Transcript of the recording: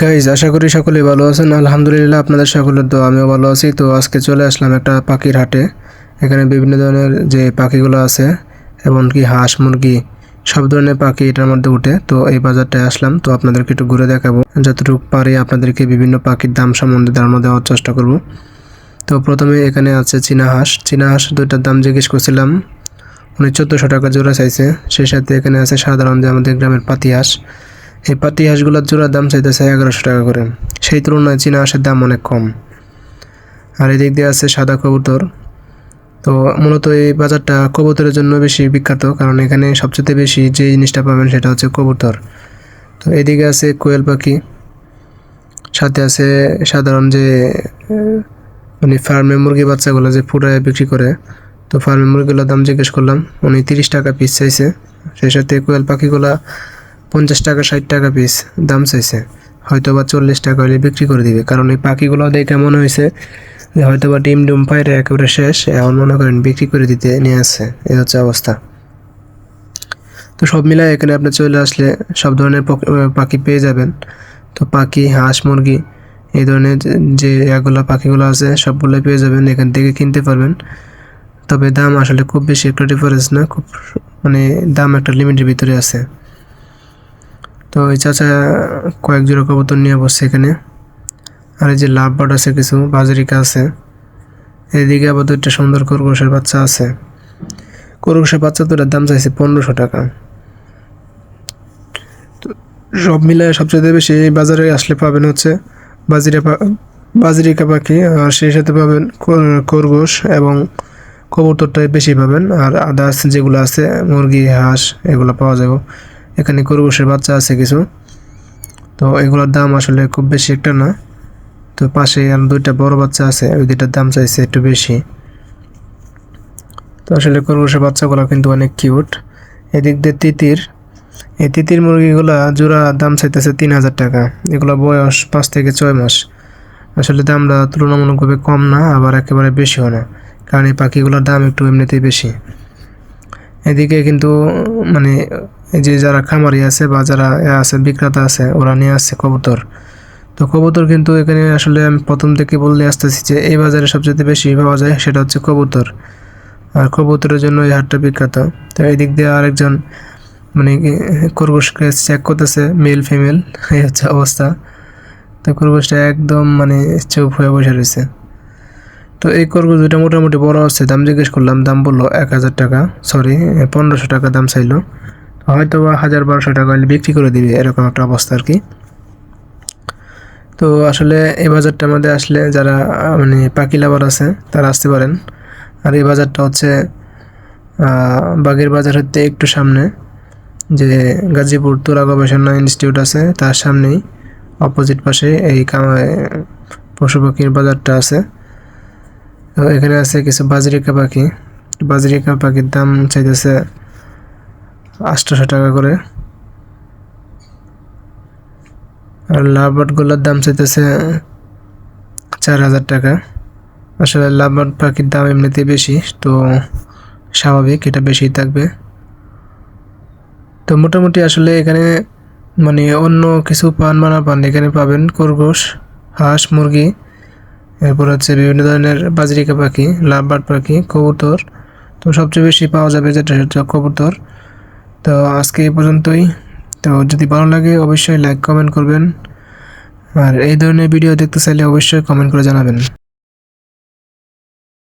Guys, আশা করি সকলেই ভালো আছেন। আলহামদুলিল্লাহ, আপনাদের সকলের দোয়া আমিও ভালো আছি। তো আজকে চলে আসলাম একটা পাখির হাটে। এখানে বিভিন্ন ধরনের যে পাখিগুলো আছে, এমনকি হাঁস মুরগি সব ধরনের পাখি এটার মধ্যে উঠে। তো এই বাজারটায় আসলাম, তো আপনাদেরকে একটু ঘুরে দেখাবো। যতটুকু পারি আপনাদেরকে বিভিন্ন পাখির দাম সম্বন্ধে ধারণা দেওয়ার চেষ্টা করব। তো প্রথমে এখানে আছে চীনা হাঁস দুইটার দাম জিজ্ঞেস করছিলাম। উনি 1400 টাকা জোড়া চাইছে। সেই সাথে এখানে আছে সাধারণ যে আমাদের গ্রামের পাতি হাঁস। এই পাতি হাঁসগুলোর জোড়ার দাম চাইতেছে 1100 টাকা করে। সেই তুলনায় চীনা হাঁসের দাম অনেক কম। আর এদিক দিয়ে আছে সাদা কবুতর। তো মূলত এই বাজারটা কবুতরের জন্য বেশি বিখ্যাত, কারণ এখানে সবচেয়ে বেশি যে জিনিসটা পাবেন সেটা হচ্ছে কবুতর। তো এদিকে আছে কোয়েল পাখি, সাথে আছে সাধারণ যে মানে ফার্মে মুরগি বাচ্চাগুলো যে ফুটায় বিক্রি করে। তো ফার্মে মুরগিগুলোর দাম জিজ্ঞেস করলাম, উনি 30 টাকা পিস চাইছে। সেই সাথে কোয়েল পাখিগুলা 50 টাকা 60 টাকা পিস দাম চাইছে। হয়তো বা 40 টাকা হলে বিক্রি করে দিবে, কারণ এই পাখিগুলো দেখে মনে হয়েছে যে হয়তো বা ডিম পাইরে একেবারে শেষ, এখন মনে করেন বিক্রি করে দিতে নিয়ে আসছে। এই হচ্ছে অবস্থা। তো সব মিলায় এখানে আপনি চলে আসলে সব ধরনের পাখি পেয়ে যাবেন। তো পাখি, হাঁস, মুরগি এই ধরনের যে এগুলো পাখিগুলো আছে সবগুলোই পেয়ে যাবেন, এখান থেকে কিনতে পারবেন। তবে দাম আসলে খুব বেশি একটা ডিফারেন্স না, খুব মানে দাম একটা লিমিটের ভিতরে আছে। তো এই চাচা কয়েক জোড়া কবুতর নিয়ে বসছে এখানে। আর এই যে লাভ বার্ড আছে, কিছু বাজরিকা আছে। এদিকে আবার দুইটা সুন্দর খরগোশের বাচ্চা আছে। খরগোশের বাচ্চা দুটার দাম চাইছে 1500 টাকা। তো সব মিলায় সবচেয়ে বেশি এই বাজারে আসলে পাবেন হচ্ছে বাজরিকা পাখি, আর সেই সাথে পাবেন খরগোশ এবং কবুতরটাই বেশি পাবেন। আর আদার্স যেগুলো আছে মুরগি, হাঁস এগুলো পাওয়া যাবে। এখানে খরগোশের বাচ্চা আছে কিছু। তো এগুলোর দাম আসলে খুব বেশি একটা না। তো পাশে আর দুইটা বড় বাচ্চা আছে, ওই দুইটার দাম চাইছে একটু বেশি। তো আসলে খরগোশের বাচ্চাগুলো কিন্তু অনেক কিউট। এদিক দিয়ে এই তিতির মুরগিগুলা জোড়া দাম চাইতেছে 3000 টাকা। এগুলো বয়স 5 থেকে 6 মাস। আসলে দামটা তুলনামূলকভাবে কম না, আবার একেবারে বেশিও না, কারণ এই পাখিগুলোর দাম একটু এমনিতেই বেশি। এদিকে কিন্তু মানে এই যে যারা খামারি আছে বা যারা আছে বিক্রেতা আছে, ওরা নিয়ে আসছে কবুতর। তো কবুতর কিন্তু এখানে আসলে আমি প্রথম থেকে বললে আসতেছি যে এই বাজারে সবচেয়ে বেশি পাওয়া যায় সেটা হচ্ছে কবুতর। আর কবুতরের জন্য এই হাটটা বিখ্যাত। তো এই দিক দিয়ে আরেকজন মানে খরগোশকে চেক করতেছে, মেল ফিমেল, এই হচ্ছে অবস্থা। তো খরগোশটা একদম মানে চুপ হয়ে বসে রয়েছে। তো এই খরগোশ দুটা মোটামুটি বড় আছে। দাম জিজ্ঞেস করলাম, দাম বললো 1000 টাকা, সরি 1500 টাকা দাম চাইলো। হয়তো বা 1000-1200 টাকা হলে বিক্রি করে দিবে, এরকম একটা অবস্থা আর কি। তো আসলে এই বাজারটার মধ্যে আসলে যারা মানে পাখি লাভার আছে তারা আসতে পারেন। আর এই বাজারটা হচ্ছে বাগের বাজার হতে একটু সামনে, যে গাজীপুর তুরা গবেষণা ইনস্টিটিউট আছে তার সামনেই অপোজিট পাশে এই পশু পাখির বাজারটা আছে। তো এখানে আছে কিছু বাজরিকা পাখির দাম চাইতেছে 800 টাকা করে। আর লাভবার্ডগুলোর দাম চাইতেছে 4000 টাকা। আসলে লাভবার্ড পাখির দাম এমনিতেই বেশি, তো স্বাভাবিক এটা বেশি থাকবে। তো মোটামুটি আসলে এখানে মানে অন্য কিছু পান এখানে পাবেন খরগোশ, হাঁস, মুরগি, এরপর হচ্ছে বিভিন্ন ধরনের বাজরিকা পাখি, লাভবার্ড পাখি, কবুতর। তো সবচেয়ে বেশি পাওয়া যাবে যেটা সেটা কবুতর। তো আজকে এই পর্যন্তই। তো যদি ভালো লাগে অবশ্যই লাইক কমেন্ট করবেন, আর এই ধরনের ভিডিও দেখতে চাইলে অবশ্যই কমেন্ট করে জানাবেন।